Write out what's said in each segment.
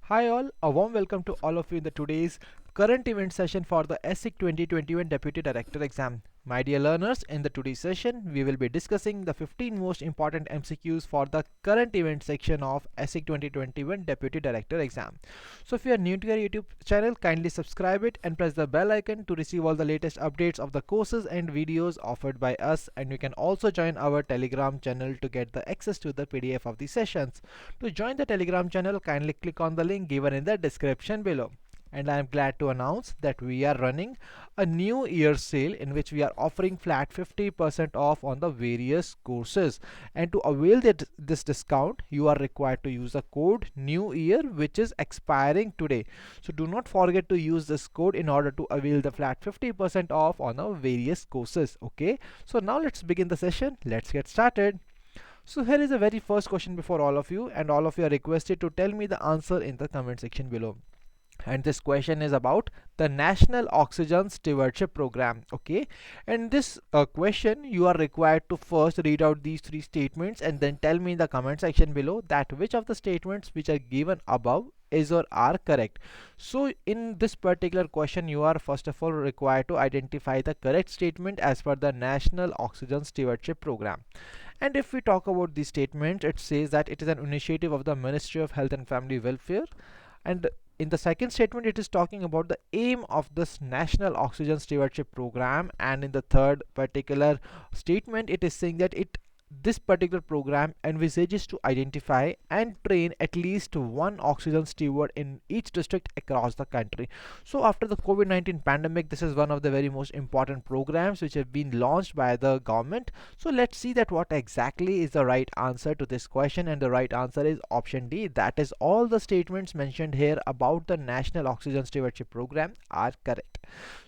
Hi all, a warm welcome to all of you in the today's current event session for the ESIC 2021 Deputy Director Exam. My dear learners, in the today's session, we will be discussing the 15 most important MCQs for the current event section of ESIC 2021 Deputy Director Exam. So if you are new to our YouTube channel, kindly subscribe it and press the bell icon to receive all the latest updates of the courses and videos offered by us, and you can also join our Telegram channel to get the access to the PDF of the sessions. To join the Telegram channel, kindly click on the link given in the description below. And I am glad to announce that we are running a new year sale in which we are offering flat 50% off on the various courses. And to avail this discount, you are required to use the code new year, which is expiring today. So do not forget to use this code in order to avail the flat 50% off on the various courses. Okay, so now let's begin the session. Let's get started. So here is the very first question before all of you, and all of you are requested to tell me the answer in the comment section below. And this question is about the National Oxygen Stewardship Program. Okay, and this question, you are required to first read out these three statements and then tell me in the comment section below that which of the statements which are given above is or are correct. So in this particular question, you are first of all required to identify the correct statement as per the National Oxygen Stewardship Program. And if we talk about the statement, it says that it is an initiative of the Ministry of Health and Family Welfare. And in the second statement, it is talking about the aim of this National Oxygen Stewardship Program. And in the third particular statement, it is saying that this particular program envisages to identify and train at least one oxygen steward in each district across the country. So after the COVID-19 pandemic, this is one of the very most important programs which have been launched by the government. So let's see that what exactly is the right answer to this question, and the right answer is option D. That is, all the statements mentioned here about the National Oxygen Stewardship Program are correct.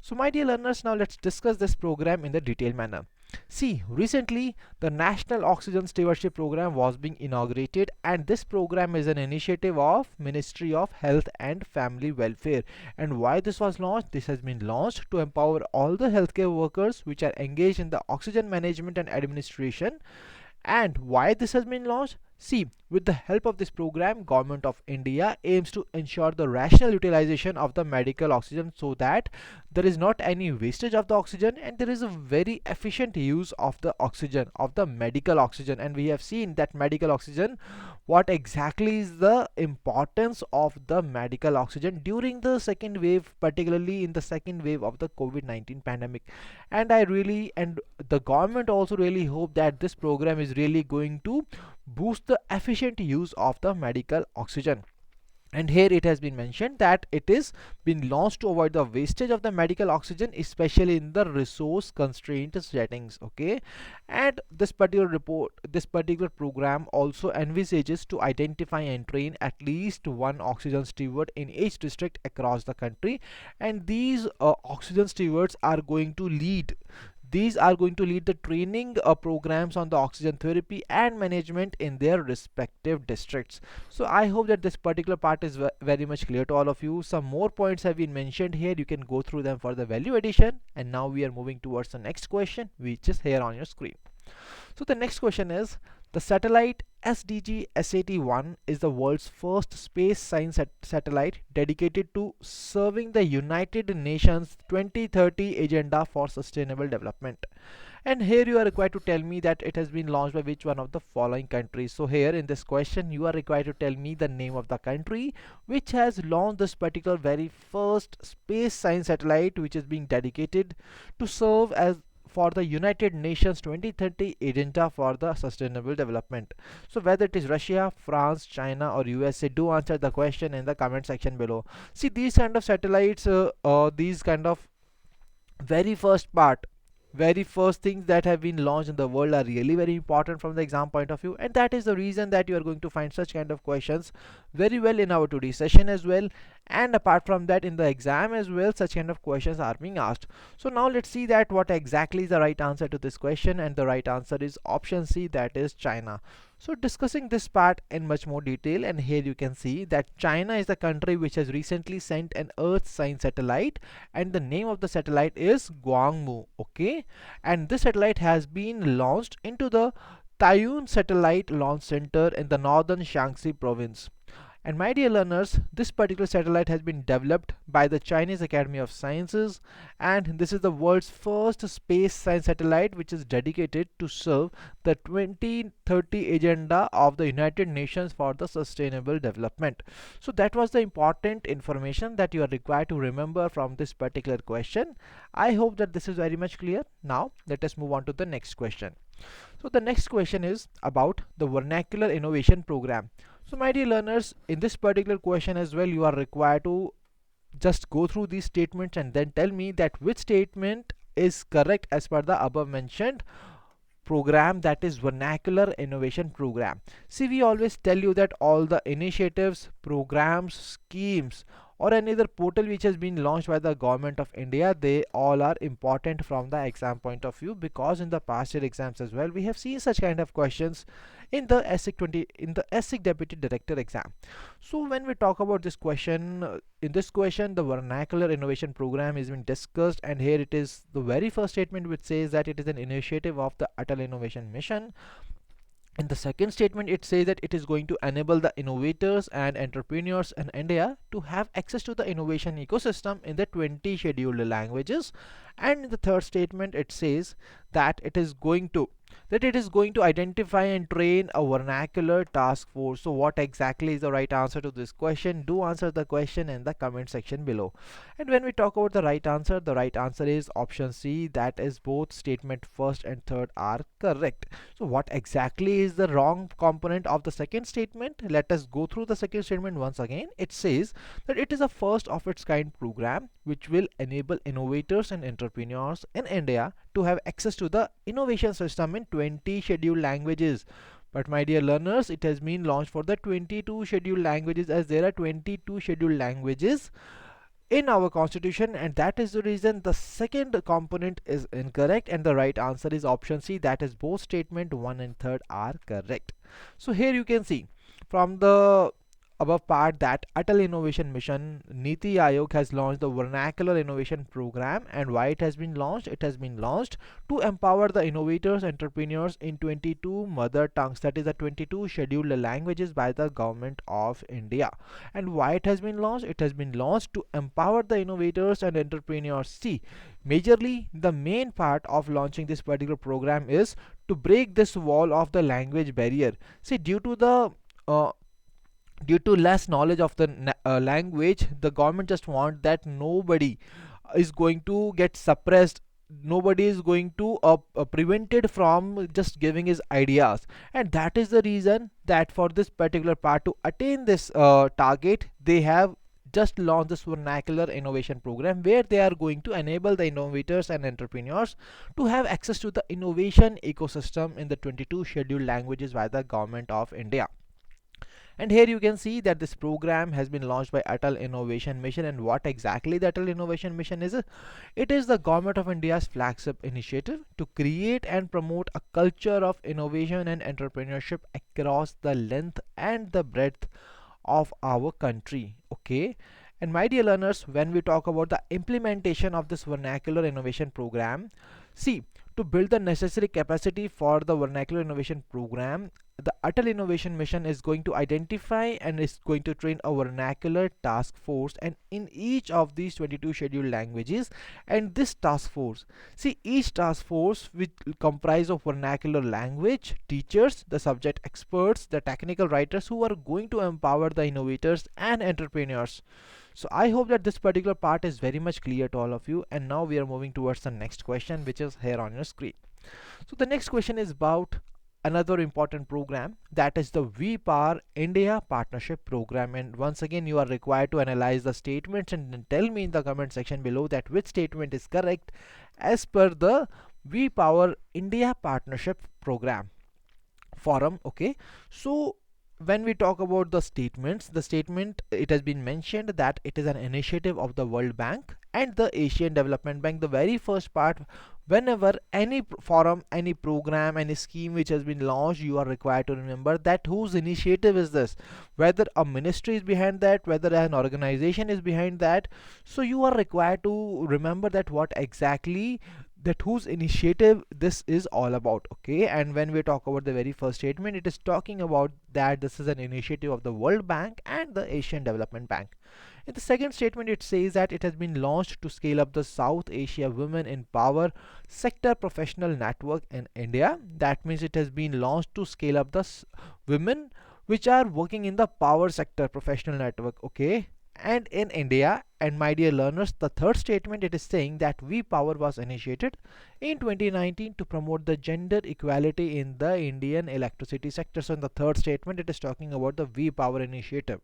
So my dear learners, now let's discuss this program in the detailed manner. See, recently the National Oxygen Stewardship Program was being inaugurated, and this program is an initiative of Ministry of Health and Family Welfare. And why this was launched? This has been launched to empower all the healthcare workers which are engaged in the oxygen management and administration. And why this has been launched? See, with the help of this program, Government of India aims to ensure the rational utilization of the medical oxygen so that there is not any wastage of the oxygen, and there is a very efficient use of the oxygen, of the medical oxygen. And we have seen that medical oxygen, what exactly is the importance of the medical oxygen during the second wave, particularly in the second wave of the COVID-19 pandemic. And the government also really hope that this program is really going to boost the efficient use of the medical oxygen. And here it has been mentioned that it is been launched to avoid the wastage of the medical oxygen, especially in the resource constrained settings. Okay, and this particular program also envisages to identify and train at least one oxygen steward in each district across the country. And these oxygen stewards are going to lead the training programs on the oxygen therapy and management in their respective districts. So I hope that this particular part is very much clear to all of you. Some more points have been mentioned here. You can go through them for the value addition. And now we are moving towards the next question, which is here on your screen. So the next question is, the satellite SDG SAT-1 is the world's first space science satellite dedicated to serving the United Nations 2030 Agenda for Sustainable Development. And here you are required to tell me that it has been launched by which one of the following countries. So here in this question, you are required to tell me the name of the country which has launched this particular very first space science satellite, which is being dedicated to serve as for the United Nations 2030 Agenda for the Sustainable Development. So whether it is Russia, France, China or USA, do answer the question in the comment section below. See, these kind of satellites, these kind of very first things that have been launched in the world are really very important from the exam point of view, and that is the reason that you are going to find such kind of questions very well in our today's session as well. And apart from that, in the exam as well, such kind of questions are being asked. So now let's see that what exactly is the right answer to this question, and the right answer is option C, that is China. So discussing this part in much more detail, and here you can see that China is the country which has recently sent an Earth science satellite, and the name of the satellite is Guangmu. Okay, and this satellite has been launched into the Taiyuan Satellite Launch Center in the northern Shaanxi province. And my dear learners, this particular satellite has been developed by the Chinese Academy of Sciences, and this is the world's first space science satellite which is dedicated to serve the 2030 agenda of the United Nations for the sustainable development. So that was the important information that you are required to remember from this particular question. I hope that this is very much clear. Now let us move on to the next question. So the next question is about the vernacular innovation program. So my dear learners, in this particular question as well, you are required to just go through these statements and then tell me that which statement is correct as per the above mentioned program, that is vernacular innovation program. See, we always tell you that all the initiatives, programs, schemes or any other portal which has been launched by the government of India, they all are important from the exam point of view, because in the past year exams as well we have seen such kind of questions in the ESIC Deputy Director Exam. So when we talk about this question, in this question the vernacular innovation program is being discussed, and here it is the very first statement which says that it is an initiative of the Atal Innovation Mission. In the second statement, it says that it is going to enable the innovators and entrepreneurs in India to have access to the innovation ecosystem in the 20 scheduled languages. And in the third statement, it says that it is going to identify and train a vernacular task force. So what exactly is the right answer to this question? Do answer the question in the comment section below. And when we talk about the right answer is option C, that is both statement first and third are correct. So what exactly is the wrong component of the second statement? Let us go through the second statement once again. It says that it is a first of its kind program which will enable innovators and entrepreneurs in India to have access to the innovation system in 20 scheduled languages. But my dear learners, it has been launched for the 22 scheduled languages, as there are 22 scheduled languages in our constitution, and that is the reason the second component is incorrect, and the right answer is option C, that is both statement 1 and 3 are correct. So here you can see from the above part that Atal Innovation Mission Niti Aayog has launched the vernacular innovation program. And why it has been launched? It has been launched to empower the innovators, entrepreneurs in 22 mother tongues, that is the 22 scheduled languages by the government of India. And why it has been launched? It has been launched to empower the innovators and entrepreneurs. See, majorly the main part of launching this particular program is to break this wall of the language barrier. See, due to less knowledge of the language, the government just want that nobody is going to get suppressed, nobody is going to prevented from just giving his ideas. And that is the reason that for this particular part, to attain this target, they have just launched this vernacular innovation program, where they are going to enable the innovators and entrepreneurs to have access to the innovation ecosystem in the 22 scheduled languages by the government of India. And here you can see that this program has been launched by Atal Innovation Mission. And what exactly the Atal Innovation Mission is? It is the government of India's flagship initiative to create and promote a culture of innovation and entrepreneurship across the length and the breadth of our country. Okay. And my dear learners, when we talk about the implementation of this vernacular innovation program, see, to build the necessary capacity for the vernacular innovation program, the Atal Innovation Mission is going to identify and is going to train a vernacular task force, and in each of these 22 scheduled languages. And this task force, see, each task force will comprise of vernacular language teachers, the subject experts, the technical writers who are going to empower the innovators and entrepreneurs. So I hope that this particular part is very much clear to all of you. And now we are moving towards the next question, which is here on your screen. So the next question is about another important program, that is the vpar India Partnership Program. And once again, you are required to analyze the statements and then tell me in the comment section below that which statement is correct as per the vpar India Partnership Program forum. Okay, so when we talk about the statements, the statement, it has been mentioned that it is an initiative of the World Bank and the Asian Development Bank. The very first part, whenever any forum, any program, any scheme which has been launched, you are required to remember that whose initiative is this, whether a ministry is behind that, whether an organization is behind that. So you are required to remember that what exactly that whose initiative this is all about. Okay, and when we talk about the very first statement, it is talking about that this is an initiative of the World Bank and the Asian Development Bank. In the second statement, it says that it has been launched to scale up the South Asia Women in Power Sector Professional Network in India. That means it has been launched to scale up the women which are working in the power sector professional network. Okay, and in India. And my dear learners, the third statement, it is saying that vPower was initiated in 2019 to promote the gender equality in the Indian electricity sector. So in the third statement, it is talking about the vPower initiative.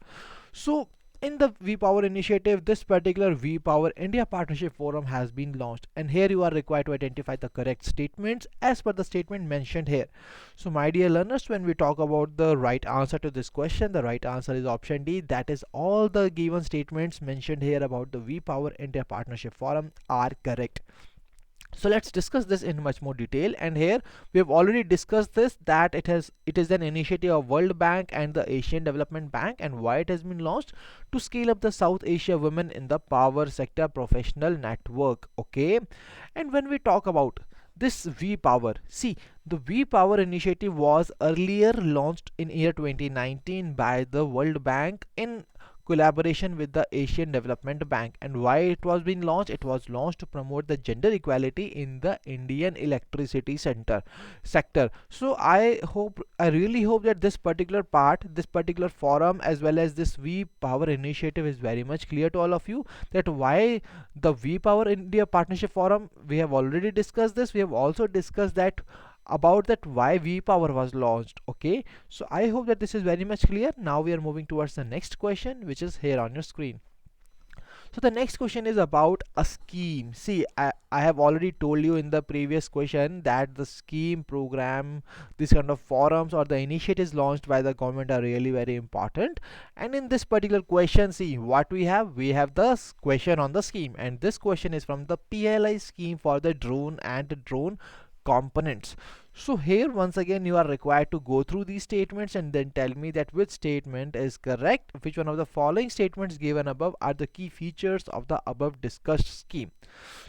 So in the vPower initiative, this particular vPower India Partnership Forum has been launched, and here you are required to identify the correct statements as per the statement mentioned here. So my dear learners, when we talk about the right answer to this question, the right answer is option D. That is, all the given statements mentioned here about the vPower India Partnership Forum are correct. So let's discuss this in much more detail, and here we have already discussed this, that it is an initiative of World Bank and the Asian Development Bank, and why it has been launched to scale up the South Asia Women in the Power Sector Professional Network. Okay, and when we talk about this V-Power, see, the V-Power initiative was earlier launched in year 2019 by the World Bank in collaboration with the Asian Development Bank. And why it was being launched? It was launched to promote the gender equality in the Indian electricity sector. So I really hope that this particular part, this particular forum, as well as this V Power initiative is very much clear to all of you, that why the V Power India Partnership Forum, we have already discussed this. We have also discussed that about that why vPower was launched. Okay, so I hope that this is very much clear. Now we are moving towards the next question, which is here on your screen. So the next question is about a scheme. See, I have already told you in the previous question that the scheme, program, this kind of forums or the initiatives launched by the government are really very important. And in this particular question, see what we have. We have the question on the scheme, and this question is from the PLI scheme for the drone and drone components. So here once again you are required to go through these statements and then tell me that which statement is correct, which one of the following statements given above are the key features of the above discussed scheme.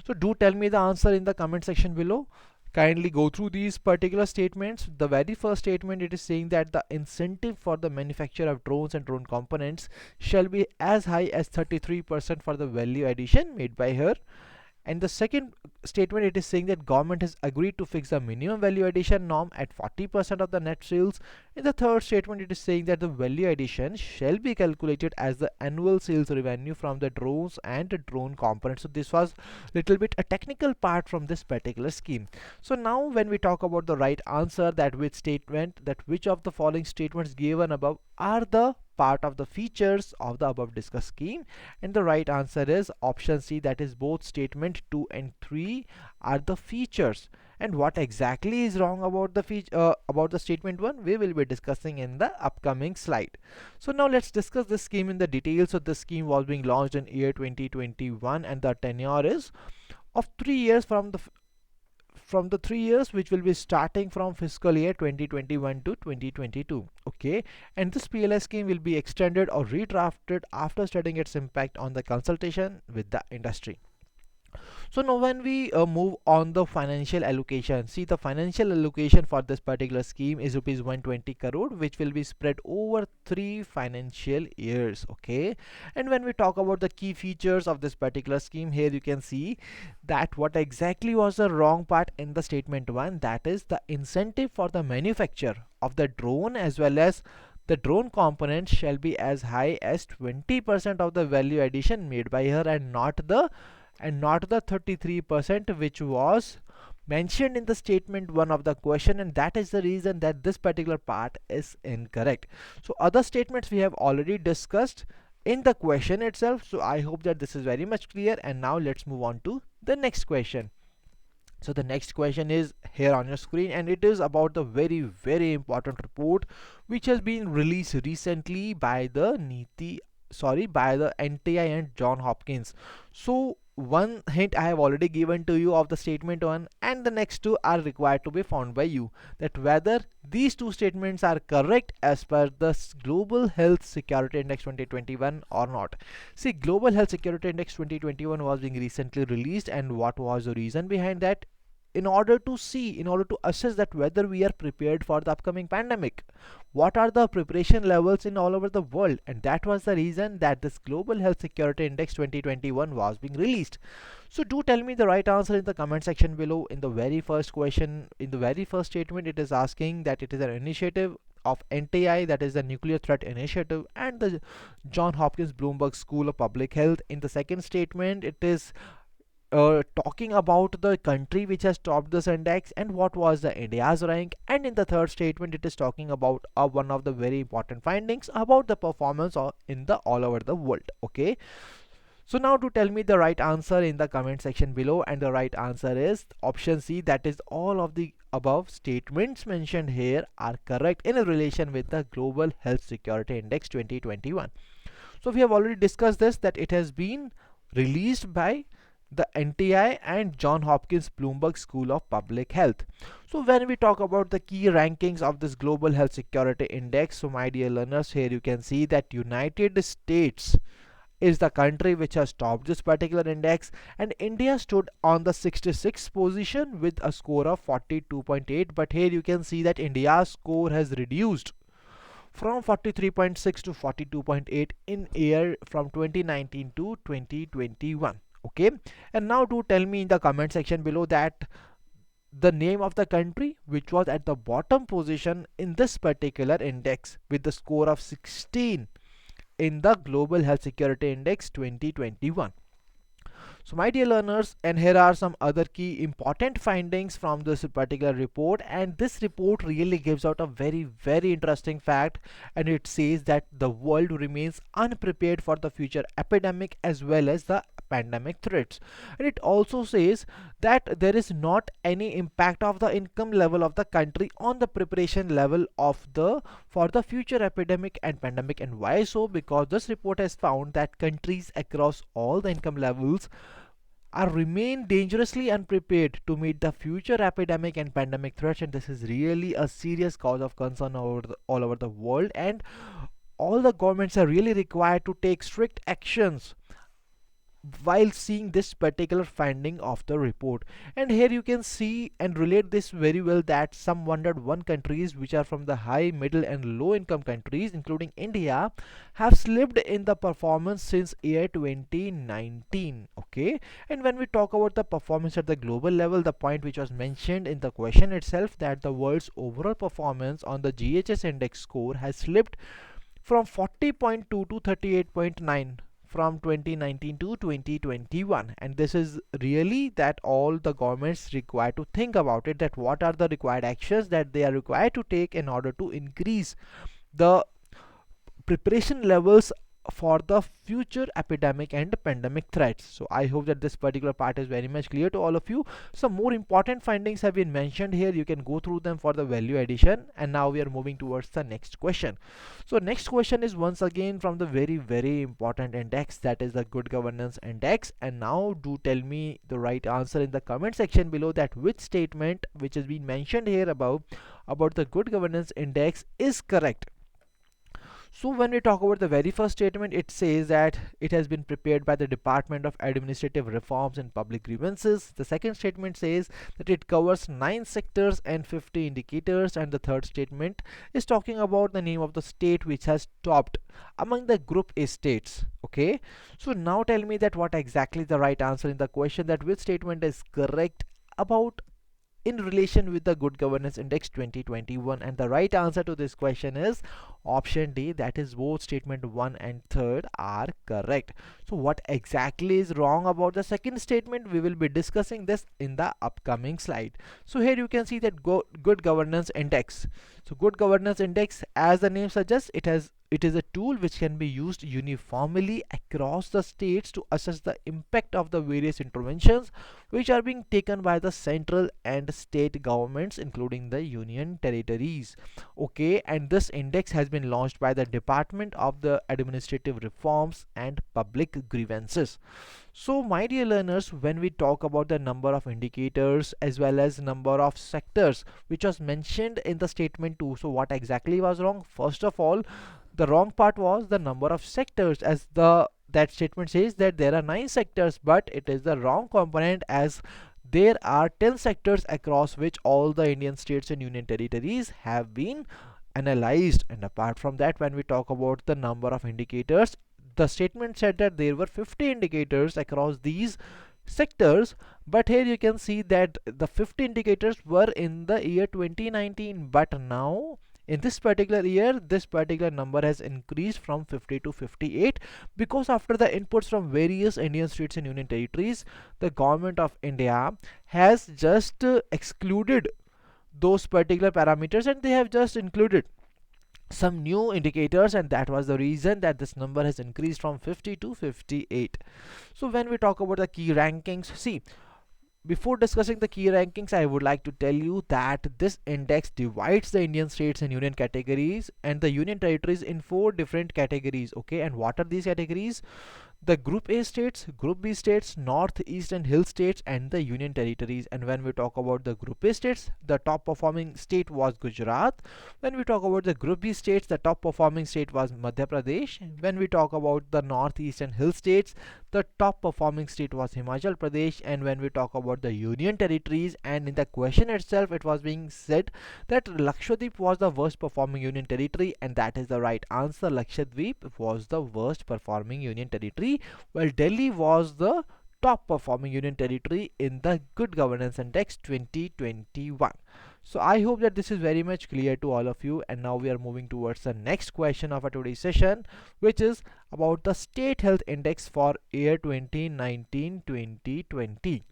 So do tell me the answer in the comment section below. Kindly go through these particular statements. The very first statement, it is saying that the incentive for the manufacture of drones and drone components shall be as high as 33% for the value addition made by her. And the second statement, it is saying that government has agreed to fix the minimum value addition norm at 40% of the net sales. In the third statement, it is saying that the value addition shall be calculated as the annual sales revenue from the drones and the drone components. So this was little bit a technical part from this particular scheme. So now when we talk about the right answer, that which of the following statements given above are the part of the features of the above discussed scheme, and the right answer is option C, that is both statement 2 and 3 are the features. And what exactly is wrong about the statement 1, we will be discussing in the upcoming slide. So now let's discuss this scheme in the detail. So this scheme was being launched in year 2021, and the tenure is of 3 years from the 3 years which will be starting from fiscal year 2021 to 2022. Okay, and this PLI scheme will be extended or redrafted after studying its impact on the consultation with the industry. So now when we move on the financial allocation, see, the financial allocation for this particular scheme is rupees 120 crore, which will be spread over 3 financial years. Okay, and when we talk about the key features of this particular scheme, here you can see that what exactly was the wrong part in the statement 1, that is the incentive for the manufacture of the drone as well as the drone components shall be as high as 20% of the value addition made by her, and not the 33% which was mentioned in the statement 1 of the question, and that is the reason that this particular part is incorrect. So other statements we have already discussed in the question itself. So I hope that this is very much clear, and now let's move on to the next question. So the next question is here on your screen, and it is about the very important report which has been released recently by the NTI and John Hopkins. So one hint I have already given to you of the statement 1, and the next 2 are required to be found by you, that whether these 2 statements are correct as per the Global Health Security Index 2021 or not. See, Global Health Security Index 2021 was being recently released, and what was the reason behind that? in order to see, in order to assess that whether we are prepared for the upcoming pandemic. What are the preparation levels in all over the world? And that was the reason that this Global Health Security Index 2021 was being released. So do tell me the right answer in the comment section below. In the very first question, in the very first statement, it is asking that it is an initiative of NTI, that is the Nuclear Threat Initiative, and the John Hopkins Bloomberg School of Public Health. In the second statement, it is talking about the country which has topped this index and what was the India's rank. And in the third statement, it is talking about one of the very important findings about the performance in the all over the world. Okay, so now to tell me the right answer in the comment section below, and the right answer is option C, that is all of the above statements mentioned here are correct in relation with the Global Health Security Index 2021. So we have already discussed this, that it has been released by the NTI and John Hopkins Bloomberg School of Public Health. So when we talk about the key rankings of this Global Health Security Index, so my dear learners, here you can see that United States is the country which has topped this particular index, and India stood on the 66th position with a score of 42.8. But here you can see that India's score has reduced from 43.6 to 42.8 in year from 2019 to 2021. Okay, and now do tell me in the comment section below that the name of the country which was at the bottom position in this particular index with the score of 16 in the Global Health Security Index 2021. So my dear learners, and here are some other key important findings from this particular report, and this report really gives out a very interesting fact, and it says that the world remains unprepared for the future epidemic as well as the pandemic threats. And it also says that there is not any impact of the income level of the country on the preparation level of the for the future epidemic and pandemic. And why so? Because this report has found that countries across all the income levels are remain dangerously unprepared to meet the future epidemic and pandemic threats, and this is really a serious cause of concern all over the world, and all the governments are really required to take strict actions while seeing this particular finding of the report. And here you can see and relate this very well, that some 101 countries which are from the high, middle and low income countries including India have slipped in the performance since year 2019. Okay, and when we talk about the performance at the global level, the point which was mentioned in the question itself, that the world's overall performance on the GHS index score has slipped from 40.2 to 38.9 from 2019 to 2021. And this is really that all the governments required to think about it, that what are the required actions that they are required to take in order to increase the preparation levels for the future epidemic and pandemic threats. So I hope that this particular part is very much clear to all of you. Some more important findings have been mentioned here, you can go through them for the value addition. And now we are moving towards the next question. So next question is once again from the very important index, that is the Good Governance Index. And now do tell me the right answer in the comment section below, that which statement which has been mentioned here about the Good Governance Index is correct. So when we talk about the very first statement, it says that it has been prepared by the Department of Administrative Reforms and Public Grievances. The second statement says that it covers 9 sectors and 50 indicators. And the third statement is talking about the name of the state which has topped among the group A states. Okay, so now tell me that what exactly the right answer in the question, that which statement is correct about in relation with the Good Governance Index 2021. And the right answer to this question is option D, that is both statement 1 and 3rd are correct. So what exactly is wrong about the second statement, we will be discussing this in the upcoming slide. So here you can see that Good Governance Index. So Good Governance Index, as the name suggests, it is a tool which can be used uniformly across the states to assess the impact of the various interventions which are being taken by the central and state governments including the union territories. Okay, and this index has been launched by the Department of the Administrative Reforms and Public Grievances. So my dear learners, when we talk about the number of indicators as well as number of sectors which was mentioned in the statement 2, so what exactly was wrong? First of all, the wrong part was the number of sectors, as that statement says that there are 9 sectors, but it is the wrong component, as there are 10 sectors across which all the Indian states and union territories have been analyzed. And apart from that, when we talk about the number of indicators, the statement said that there were 50 indicators across these sectors, but here you can see that the 50 indicators were in the year 2019, but now in this particular year this particular number has increased from 50 to 58, because after the inputs from various Indian states and union territories, the government of India has just excluded those particular parameters and they have just included some new indicators, and that was the reason that this number has increased from 50 to 58. So when we talk about the key rankings, see, before discussing the key rankings, I would like to tell you that this index divides the Indian states and union categories and the union territories in 4 different categories. Okay, and what are these categories? The Group A states, Group B states, North, East and Hill states, and the union territories. And when we talk about the Group A states, the top performing state was Gujarat. When we talk about the Group B states, the top performing state was Madhya Pradesh. When we talk about the North, East and Hill states, the top performing state was Himachal Pradesh. And when we talk about the union territories, and in the question itself it was being said that Lakshadweep was the worst performing union territory, and that is the right answer. Lakshadweep was the worst performing union territory, while Delhi was the top performing union territory in the Good Governance Index 2021. So I hope that this is very much clear to all of you, and now we are moving towards the next question of our today's session, which is about the State Health Index for year 2019-2020.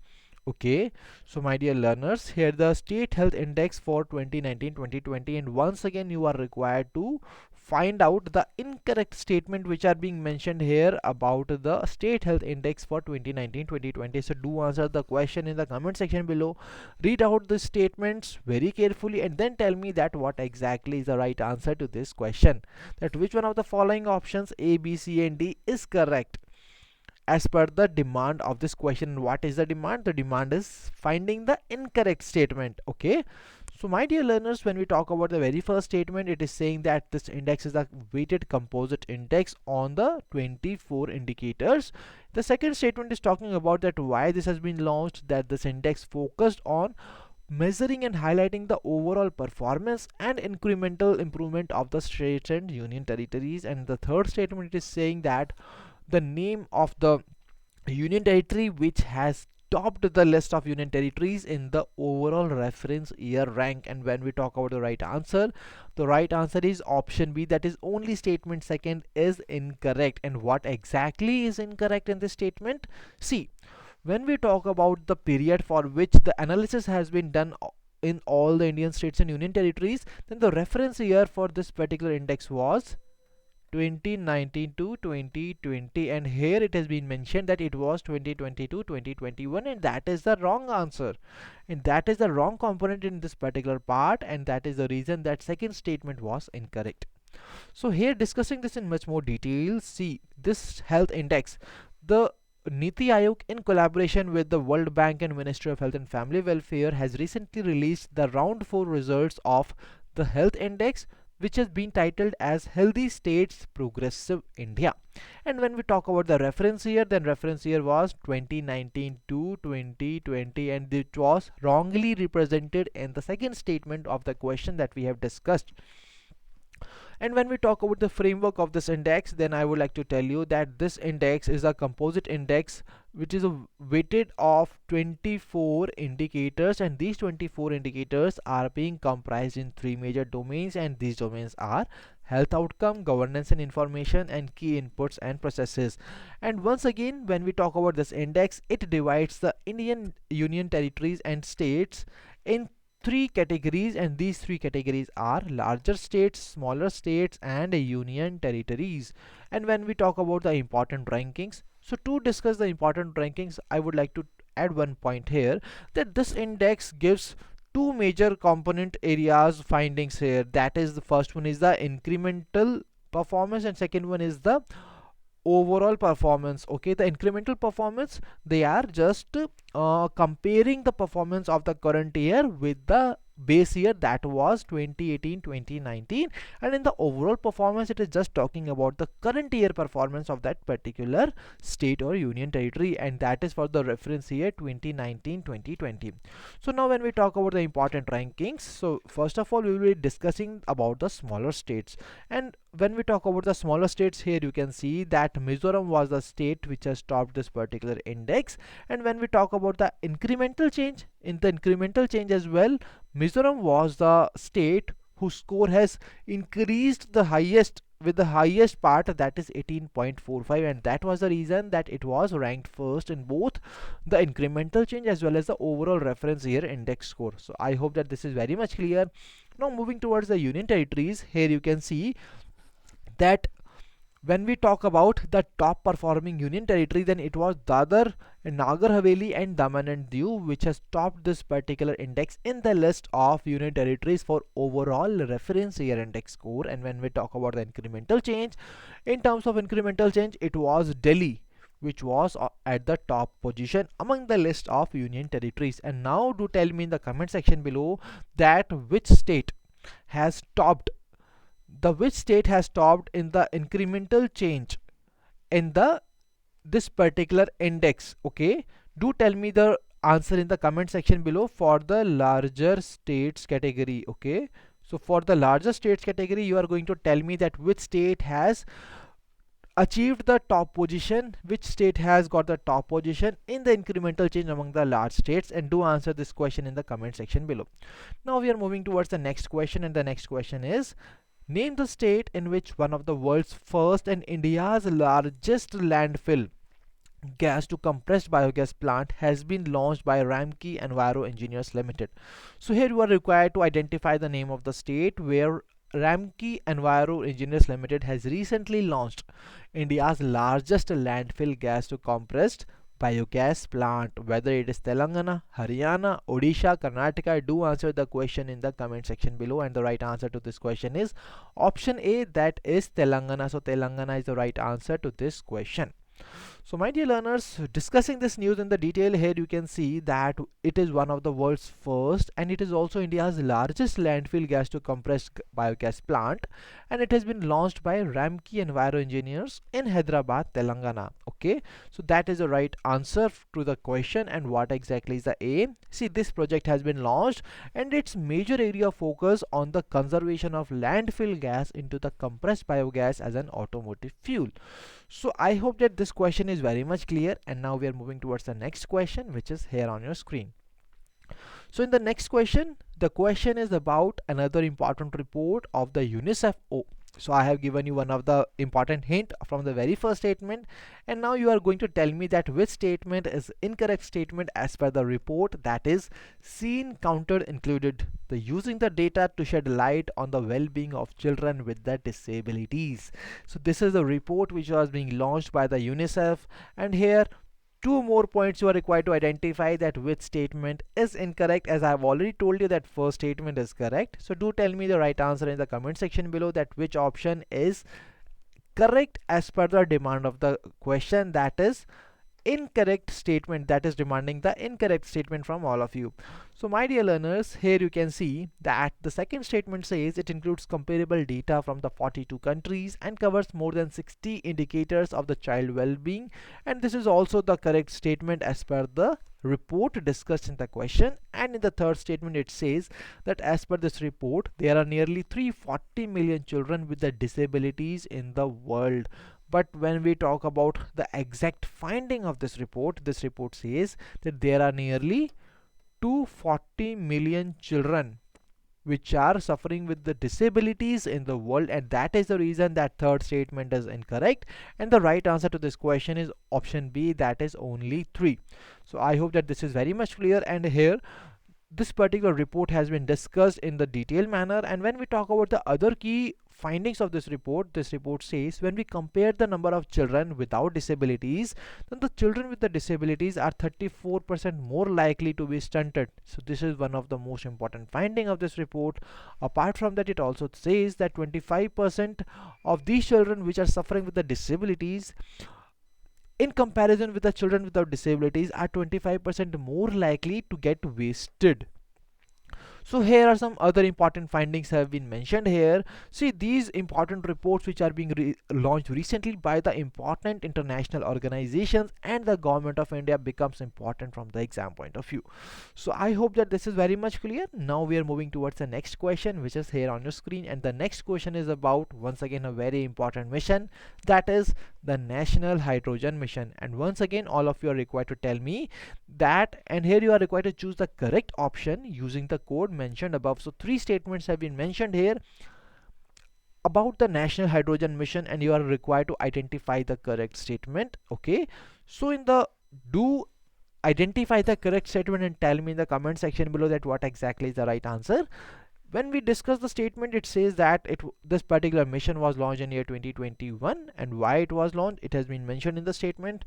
Okay, so my dear learners, here the State Health Index for 2019-2020, and once again you are required to find out the incorrect statement which are being mentioned here about the State Health Index for 2019-2020. So do answer the question in the comment section below, read out the statements very carefully, and then tell me that what exactly is the right answer to this question, that which one of the following options A, B, C and D is correct as per the demand of this question. What is the demand? The demand is finding the incorrect statement. Okay, so my dear learners, when we talk about the very first statement, it is saying that this index is a weighted composite index on the 24 indicators. The second statement is talking about that why this has been launched, that this index focused on measuring and highlighting the overall performance and incremental improvement of the states and union territories. And the third statement is saying that the name of the union territory which has topped the list of union territories in the overall reference year rank. And when we talk about the right answer is option B, that is only statement second is incorrect. And what exactly is incorrect in this statement? See, when we talk about the period for which the analysis has been done in all the Indian states and union territories, then the reference year for this particular index was 2019 to 2020, and here it has been mentioned that it was 2020 to 2021, and that is the wrong answer, and that is the wrong component in this particular part, and that is the reason that second statement was incorrect. So here, discussing this in much more detail, see, this health index, the Niti Aayog in collaboration with the World Bank and Ministry of Health and Family Welfare has recently released the round 4 results of the health index, which has been titled as Healthy States Progressive India. And when we talk about the reference year, then reference year was 2019 to 2020, and it was wrongly represented in the second statement of the question that we have discussed. And when we talk about the framework of this index, then I would like to tell you that this index is a composite index which is a weighted of 24 indicators, and these 24 indicators are being comprised in 3 major domains, and these domains are health outcome, governance and information, and key inputs and processes. And once again, when we talk about this index, it divides the Indian union territories and states in 3 categories, and these 3 categories are larger states, smaller states and union territories. And when we talk about the important rankings, so to discuss the important rankings, I would like to add one point here, that this index gives 2 major component areas findings here. That is, the first one is the incremental performance and second one is the overall performance. Okay, the incremental performance, they are just comparing the performance of the current year with the base year, that was 2018-2019, and in the overall performance it is just talking about the current year performance of that particular state or union territory, and that is for the reference year 2019-2020. So now when we talk about the important rankings, so first of all we will be discussing about the smaller states. And when we talk about the smaller states, here you can see that Mizoram was the state which has topped this particular index. And when we talk about the incremental change, in the incremental change as well, Mizoram was the state whose score has increased the highest, with the highest part, that is 18.45, and that was the reason that it was ranked first in both the incremental change as well as the overall reference year index score. So I hope that this is very much clear. Now moving towards the union territories, here you can see that when we talk about the top performing union territory, then it was Dadar and Nagar Haveli and Daman and Diu which has topped this particular index in the list of union territories for overall reference year index score. And when we talk about the incremental change, in terms of incremental change, it was Delhi which was at the top position among the list of union territories. And now do tell me in the comment section below that which state has topped in the incremental change in the this particular index. Okay, do tell me the answer in the comment section below for the larger states category. Okay, so for the larger states category, you are going to tell me that which state has achieved the top position, which state has got the top position in the incremental change among the large states, and do answer this question in the comment section below. Now we are moving towards the next question, and the next question is: name the state in which one of the world's first and India's largest landfill gas to compressed biogas plant has been launched by Ramki Enviro Engineers Limited. So here you are required to identify the name of the state where Ramki Enviro Engineers Limited has recently launched India's largest landfill gas to compressed biogas plant. Whether it is Telangana, Haryana, Odisha, Karnataka, do answer the question in the comment section below, and the right answer to this question is option A, that is Telangana. So Telangana is the right answer to this question. So my dear learners, discussing this news in the detail, here you can see that it is one of the world's first, and it is also India's largest landfill gas to compressed biogas plant, and it has been launched by Ramki Enviro Engineers in Hyderabad, Telangana. Okay, so that is the right answer to the question. And what exactly is the aim? See, this project has been launched, and its major area of focus on the conservation of landfill gas into the compressed biogas as an automotive fuel. So I hope that this question is very much clear, and now we are moving towards the next question, which is here on your screen. So in the next question, the question is about another important report of the UNICEF. So I have given you one of the important hint from the very first statement, and now you are going to tell me that which statement is incorrect statement as per the report, that is seen, counted, included the using the data to shed light on the well-being of children with the disabilities. So this is the report which was being launched by the UNICEF, and here two more points you are required to identify that which statement is incorrect, as I have already told you that first statement is correct. So do tell me the right answer in the comment section below, that which option is correct as per the demand of the question, that is incorrect statement, that is demanding the incorrect statement from all of you. So my dear learners, here you can see that the second statement says it includes comparable data from the 42 countries and covers more than 60 indicators of the child well-being, and this is also the correct statement as per the report discussed in the question. And in the third statement, it says that as per this report, there are nearly 340 million children with the disabilities in the world. But when we talk about the exact finding of this report says that there are nearly 240 million children which are suffering with the disabilities in the world, and that is the reason that third statement is incorrect, and the right answer to this question is option B, that is only 3. So I hope that this is very much clear, and here this particular report has been discussed in the detailed manner. And when we talk about the other key findings of this report says when we compare the number of children without disabilities, then the children with the disabilities are 34% more likely to be stunted. So this is one of the most important finding of this report. Apart from that, it also says that 25% of these children which are suffering with the disabilities, in comparison with the children without disabilities, are 25% more likely to get wasted. So here are some other important findings have been mentioned here. See, these important reports which are being launched recently by the important international organizations and the government of India becomes important from the exam point of view. So I hope that this is very much clear. Now we are moving towards the next question, which is here on your screen, and the next question is about once again a very important mission, that is the National Hydrogen Mission. And once again all of you are required to tell me that, and here you are required to choose the correct option using the code mentioned above. So three statements have been mentioned here about the National Hydrogen Mission, and you are required to identify the correct statement. Okay, so in the do identify the correct statement and tell me in the comment section below that what exactly is the right answer. When we discuss the statement, it says that this particular mission was launched in year 2021, and why it was launched, it has been mentioned in the statement.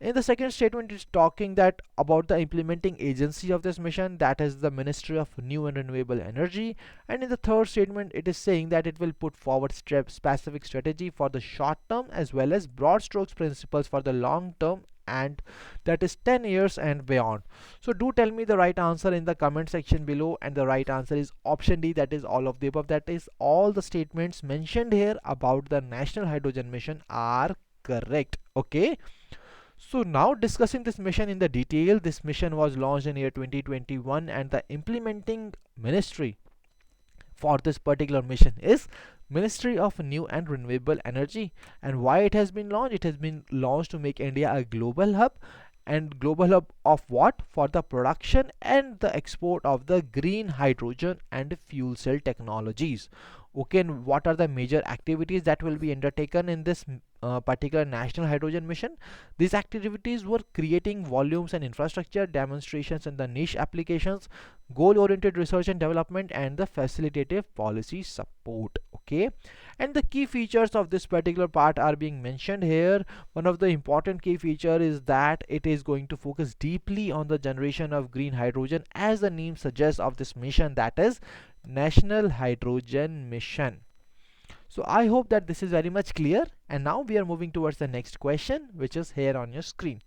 In the second statement, it's talking that about the implementing agency of this mission, that is the Ministry of New and Renewable Energy. And in the third statement, it is saying that it will put forward specific strategy for the short term as well as broad strokes principles for the long term, and that is 10 years and beyond. So do tell me the right answer in the comment section below, and the right answer is option D, that is all of the above. That is all the statements mentioned here about the National Hydrogen Mission are correct. Okay, so now discussing this mission in the detail. This mission was launched in year 2021, and the implementing ministry for this particular mission is Ministry of New and Renewable Energy. And why it has been launched? It has been launched to make India a global hub. And global hub of what? For the production and the export of the green hydrogen and fuel cell technologies. Okay, and what are the major activities that will be undertaken in this particular National Hydrogen Mission? These activities were creating volumes and infrastructure, demonstrations in the niche applications, goal-oriented research and development, and the facilitative policy support. Okay, and the key features of this particular part are being mentioned here. One of the important key feature is that it is going to focus deeply on the generation of green hydrogen, as the name suggests of this mission, that is National Hydrogen Mission. So I hope that this is very much clear, and now we are moving towards the next question, which is here on your screen.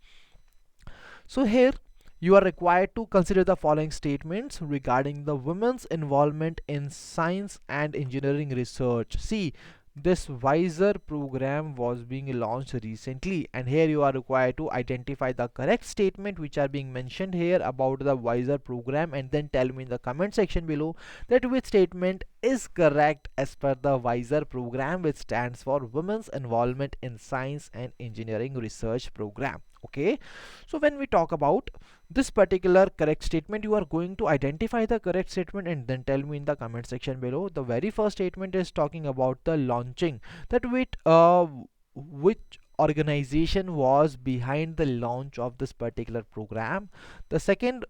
So here you are required to consider the following statements regarding the women's involvement in science and engineering research. See, this WISER program was being launched recently, and here you are required to identify the correct statement which are being mentioned here about the WISER program, and then tell me in the comment section below that which statement is correct as per the WISER program, which stands for Women's Involvement in Science and Engineering Research Program. Okay, so when we talk about this particular correct statement, you are going to identify the correct statement and then tell me in the comment section below. The very first statement is talking about the launching, that which organization was behind the launch of this particular program. The second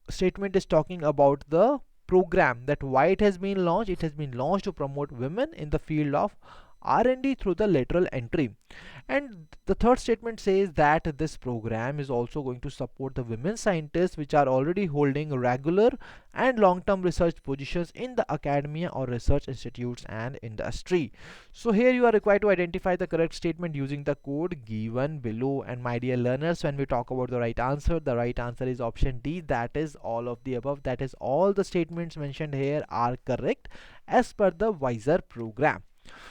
statement is talking about the program, that why it has been launched. It has been launched to promote women in the field of R&D through the lateral entry. And the third statement says that this program is also going to support the women scientists which are already holding regular and long-term research positions in the academia or research institutes and industry. So here you are required to identify the correct statement using the code given below. And my dear learners, when we talk about the right answer is option D, that is all of the above. That is all the statements mentioned here are correct as per the WISER program.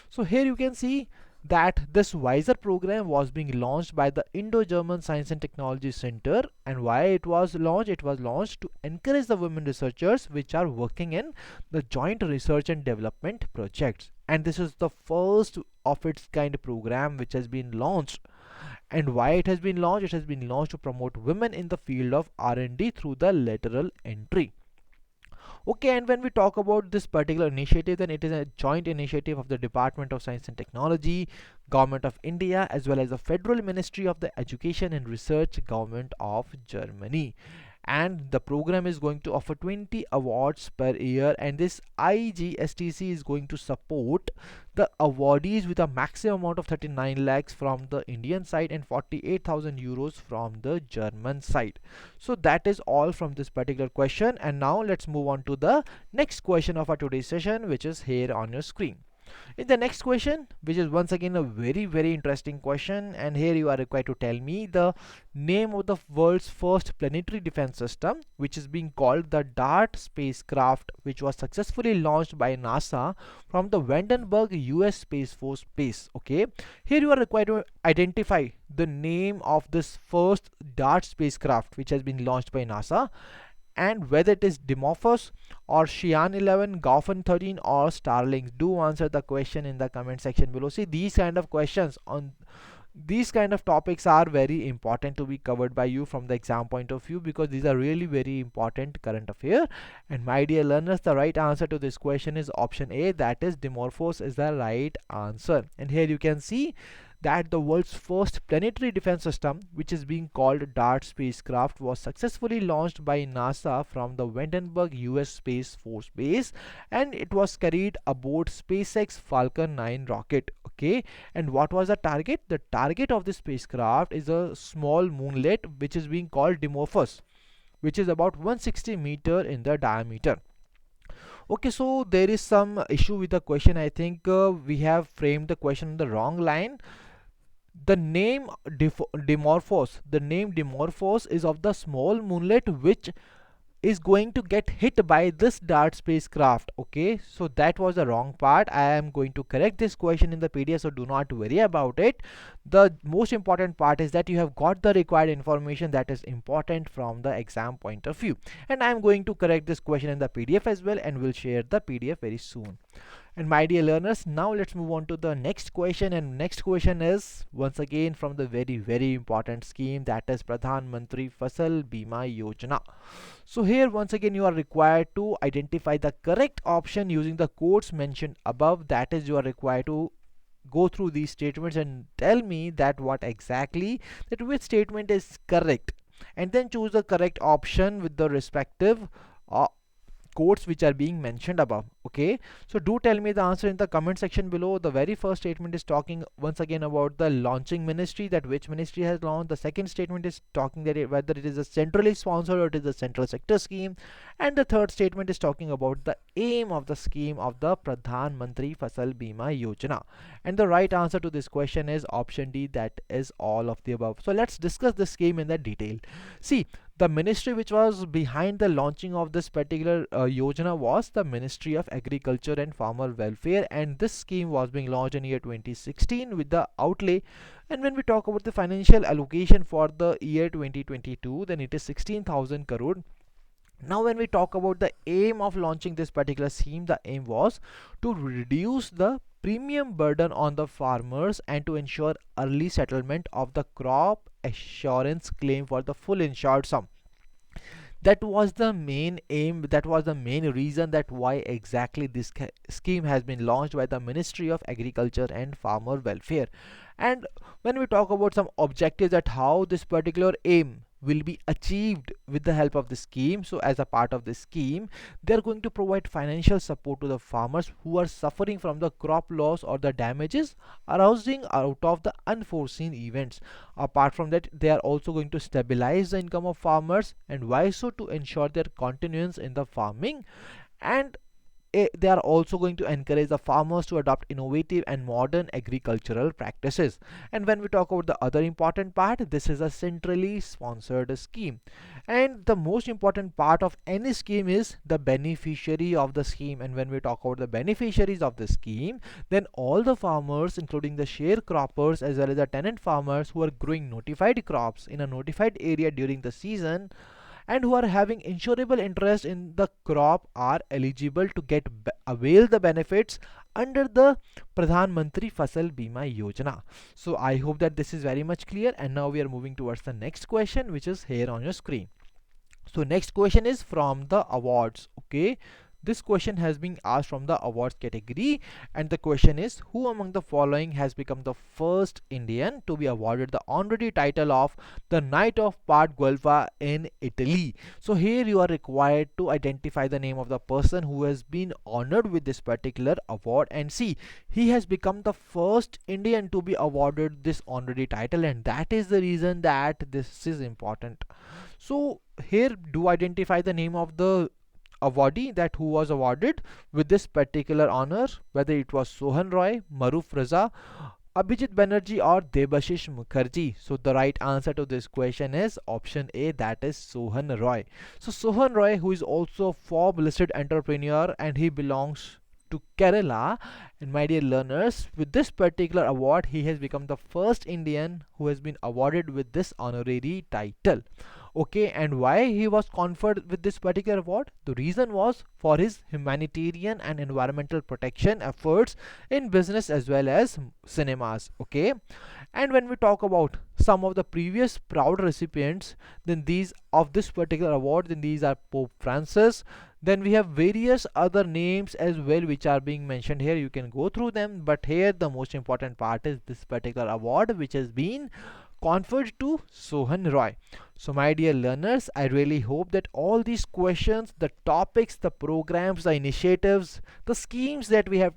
So here you can see that this WISER program was being launched by the Indo-German Science and Technology Center. And why it was launched? It was launched to encourage the women researchers which are working in the joint research and development projects. And this is the first of its kind program which has been launched. And why it has been launched? It has been launched to promote women in the field of R&D through the lateral entry. Okay, and when we talk about this particular initiative, then it is a joint initiative of the Department of Science and Technology, Government of India, as well as the Federal Ministry of the Education and Research, Government of Germany. And the program is going to offer 20 awards per year, and this IGSTC is going to support the awardees with a maximum amount of 39 lakhs from the Indian side and 48,000 euros from the German side. So that is all from this particular question, and now let's move on to the next question of our today's session, which is here on your screen. In the next question, which is once again a very interesting question, and here you are required to tell me the name of the world's first planetary defense system, which is being called the DART spacecraft, which was successfully launched by NASA from the Vandenberg US Space Force base. Okay, here you are required to identify the name of this first DART spacecraft which has been launched by NASA, and whether it is Dimorphos or Xi'an 11, Gaofen 13 or Starlink. Do answer the question in the comment section below. See, these kind of questions on these kind of topics are very important to be covered by you from the exam point of view, because these are really very important current affair. And my dear learners, the right answer to this question is option A, that is Dimorphos is the right answer. And here you can see that the world's first planetary defense system, which is being called DART spacecraft, was successfully launched by NASA from the Vandenberg US Space Force base, and it was carried aboard SpaceX Falcon 9 rocket. Okay, and what was the target? The target of this spacecraft is a small moonlet which is being called Dimorphos, which is about 160 meter in the diameter. Okay, so there is some issue with the question. I think we have framed the question in the wrong line. The name Dimorphos is of the small moonlet which is going to get hit by this DART spacecraft. Okay, so that was the wrong part. I am going to correct this question in the PDF, so do not worry about it. The most important part is that you have got the required information that is important from the exam point of view, and I am going to correct this question in the PDF as well, and will share the PDF very soon. And my dear learners, now let's move on to the next question. And next question is once again from the very important scheme, that is Pradhanmantri Fasal Bima Yojana. So here once again you are required to identify the correct option using the codes mentioned above. That is, you are required to go through these statements and tell me that what exactly, that which statement is correct, and then choose the correct option with the respective codes which are being mentioned above. Okay, so do tell me the answer in the comment section below. The very first statement is talking once again about the launching ministry, that which ministry has launched. The second statement is talking that whether it is a centrally sponsored or it is a central sector scheme, and the third statement is talking about the aim of the scheme of the Pradhan Mantri Fasal Bima Yojana. And the right answer to this question is option D, that is all of the above. So let's discuss this scheme in the detail. See, the ministry which was behind the launching of this particular Yojana was the Ministry of Agriculture and Farmer Welfare, and this scheme was being launched in year 2016 with the outlay. And when we talk about the financial allocation for the year 2022, then it is 16,000 crore. Now when we talk about the aim of launching this particular scheme, the aim was to reduce the premium burden on the farmers and to ensure early settlement of the crop assurance claim for the full insured sum. That was the main aim, that was the main reason that why exactly this scheme has been launched by the Ministry of Agriculture and Farmer Welfare. And when we talk about some objectives at how this particular aim will be achieved with the help of the scheme, so as a part of the scheme, they are going to provide financial support to the farmers who are suffering from the crop loss or the damages arising out of the unforeseen events. Apart from that, they are also going to stabilize the income of farmers, and why so, to ensure their continuance in the farming. And they are also going to encourage the farmers to adopt innovative and modern agricultural practices. And when we talk about the other important part, this is a centrally sponsored scheme, and the most important part of any scheme is the beneficiary of the scheme. And when we talk about the beneficiaries of the scheme, then all the farmers, including the sharecroppers as well as the tenant farmers who are growing notified crops in a notified area during the season and who are having insurable interest in the crop, are eligible to get avail the benefits under the Pradhan Mantri Fasal Bima Yojana. So I hope that this is very much clear, and now we are moving towards the next question, which is here on your screen. So next question is from the awards. Okay, this question has been asked from the awards category, and the question is, who among the following has become the first Indian to be awarded the honorary title of the Knight of Part Guelfa in Italy? So here you are required to identify the name of the person who has been honored with this particular award, and see, he has become the first Indian to be awarded this honorary title, and that is the reason that this is important. So here, do identify the name of the awardee, that who was awarded with this particular honor, whether it was Sohan Roy, Maruf Raza, Abhijit Banerjee or Debashish Mukherjee. So the right answer to this question is option A, that is Sohan Roy. So Sohan Roy, who is also a Forbes listed entrepreneur and he belongs to Kerala, and my dear learners, with this particular award he has become the first Indian who has been awarded with this honorary title. Okay, and why he was conferred with this particular award? The reason was for his humanitarian and environmental protection efforts in business as well as cinemas. Okay, and when we talk about some of the previous proud recipients, then these of this particular award, then these are Pope Francis. Then we have various other names as well which are being mentioned here. You can go through them, but here the most important part is this particular award which has been conferred to Sohan Roy. So my dear learners, I really hope that all these questions, the topics, the programs, the initiatives, the schemes that we have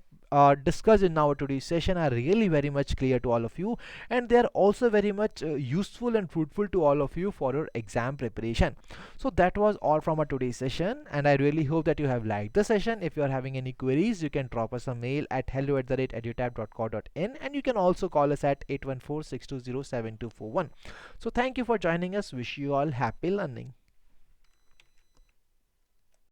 discussed in our today's session are really very much clear to all of you, and they are also very much useful and fruitful to all of you for your exam preparation. So that was all from our today's session, and I really hope that you have liked the session. If you are having any queries, you can drop us a mail at hello@edutap.co.in, and you can also call us at 814-620-7241. So thank you for joining us. Wish you all happy learning.